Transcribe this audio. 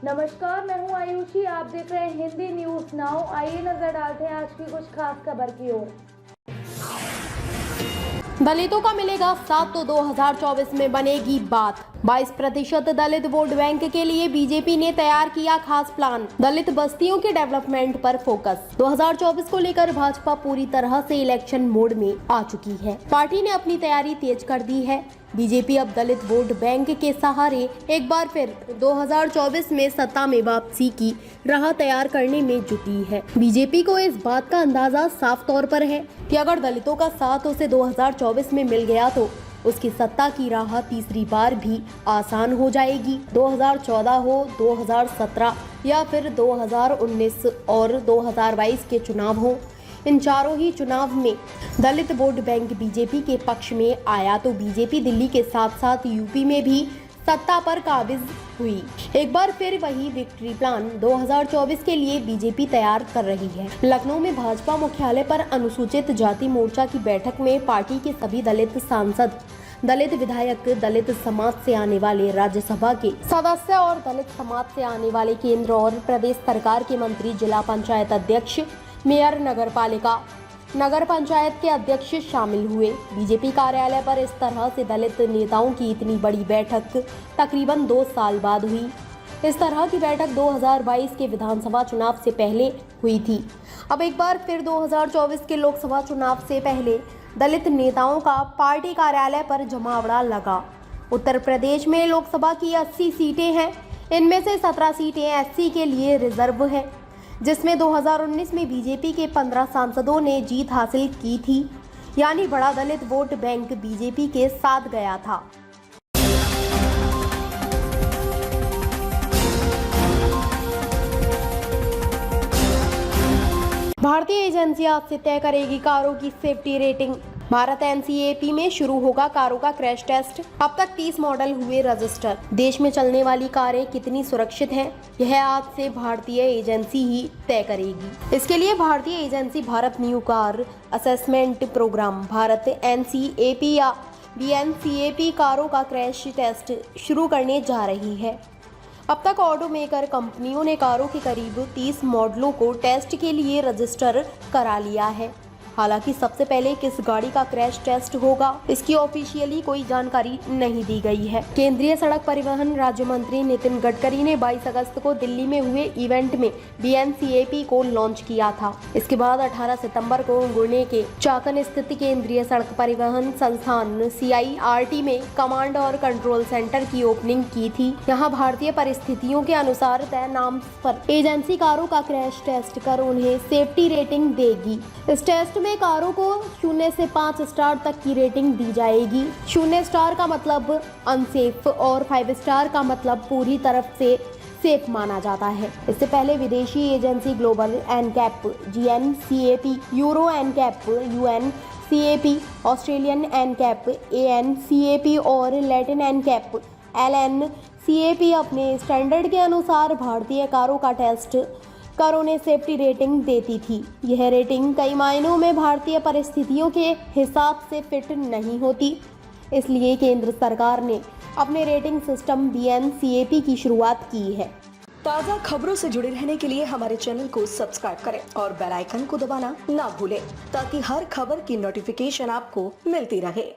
नमस्कार, मैं हूं आयुषी। आप देख रहे हैं हिंदी न्यूज नाउ। आइए नजर डालते हैं आज की कुछ खास खबर की ओर। दलितों का मिलेगा साथ तो 2024 में बनेगी बात। 22% दलित वोट बैंक के लिए बीजेपी ने तैयार किया खास प्लान। दलित बस्तियों के डेवलपमेंट पर फोकस। 2024 को लेकर भाजपा पूरी तरह से इलेक्शन मोड में आ चुकी है। पार्टी ने अपनी तैयारी तेज कर दी है। बीजेपी अब दलित वोट बैंक के सहारे एक बार फिर 2024 में सत्ता में वापसी की राह तैयार करने में जुटी है। बीजेपी को इस बात का अंदाजा साफ तौर पर है कि अगर दलितों का साथ उसे 2024 में मिल गया तो उसकी सत्ता की राह तीसरी बार भी आसान हो जाएगी। 2014 हो, 2017 या फिर 2019 और 2022 के चुनाव हो, इन चारों ही चुनाव में दलित वोट बैंक बीजेपी के पक्ष में आया तो बीजेपी दिल्ली के साथ साथ यूपी में भी सत्ता पर काबिज हुई। एक बार फिर वही विक्ट्री प्लान 2024 के लिए बीजेपी तैयार कर रही है। लखनऊ में भाजपा मुख्यालय पर अनुसूचित जाति मोर्चा की बैठक में पार्टी के सभी दलित सांसद, दलित विधायक, दलित समाज से आने वाले राज्यसभा के सदस्य और दलित समाज से आने वाले केंद्र और प्रदेश सरकार के मंत्री, जिला पंचायत अध्यक्ष, मेयर, नगर पंचायत के अध्यक्ष शामिल हुए। बीजेपी कार्यालय पर इस तरह से दलित नेताओं की इतनी बड़ी बैठक तकरीबन 2 साल बाद हुई। इस तरह की बैठक 2022 के विधानसभा चुनाव से पहले हुई थी। अब एक बार फिर 2024 के लोकसभा चुनाव से पहले दलित नेताओं का पार्टी कार्यालय पर जमावड़ा लगा। उत्तर प्रदेश में लोकसभा की 80 सीटें हैं। इनमें से 17 सीटें एससी के लिए रिजर्व है, जिसमें 2019 में बीजेपी के 15 सांसदों ने जीत हासिल की थी। यानी बड़ा दलित वोट बैंक बीजेपी के साथ गया था। भारतीय एजेंसी आज से तय करेगी कारों की सेफ्टी रेटिंग। भारत एनसीएपी में शुरू होगा कारों का क्रैश टेस्ट। अब तक 30 मॉडल हुए रजिस्टर। देश में चलने वाली कारें कितनी सुरक्षित हैं, यह आज से भारतीय एजेंसी ही तय करेगी। इसके लिए भारतीय agency Bharat new car assessment programme, Bharat NCAP या बीएनसीएपी कारों का क्रैश टेस्ट शुरू करने जा रही है। अब तक ऑटोमेकर कंपनियों ने कारों के करीब 30 मॉडलों को टेस्ट के लिए रजिस्टर करा लिया है। हालांकि सबसे पहले किस गाड़ी का क्रैश टेस्ट होगा, इसकी ऑफिशियली कोई जानकारी नहीं दी गई है। केंद्रीय सड़क परिवहन राज्य मंत्री नितिन गडकरी ने 22 अगस्त को दिल्ली में हुए इवेंट में बीएनसीएपी को लॉन्च किया था। इसके बाद 18 सितंबर को गुर्ने के चाकन स्थित केंद्रीय सड़क परिवहन संस्थान CIRT में कमांड और कंट्रोल सेंटर की ओपनिंग की थी। यहाँ भारतीय परिस्थितियों के अनुसार तय नाम पर एजेंसी कारों का क्रैश टेस्ट कर उन्हें सेफ्टी रेटिंग देगी। इस टेस्ट में कारों को 0 से 5 स्टार तक की रेटिंग दी जाएगी। 0 स्टार का मतलब अनसेफ और 5 स्टार का मतलब पूरी तरफ से सेफ माना जाता है। इससे पहले विदेशी agency global NCAP GNCAP, euro NCAP UNCAP, Australian NCAP ANCAP और लैटिन एनकैप LNCAP अपने स्टैंडर्ड के अनुसार भारतीय कारों का टेस्ट कर उन्हें सेफ्टी रेटिंग देती थी। यह रेटिंग कई मायनों में भारतीय परिस्थितियों के हिसाब से फिट नहीं होती। इसलिए केंद्र सरकार ने अपने रेटिंग सिस्टम BNCAP की शुरुआत की है। ताज़ा खबरों से जुड़े रहने के लिए हमारे चैनल को सब्सक्राइब करें और बेल आइकन को दबाना ना भूलें, ताकि हर खबर की नोटिफिकेशन आपको मिलती रहे।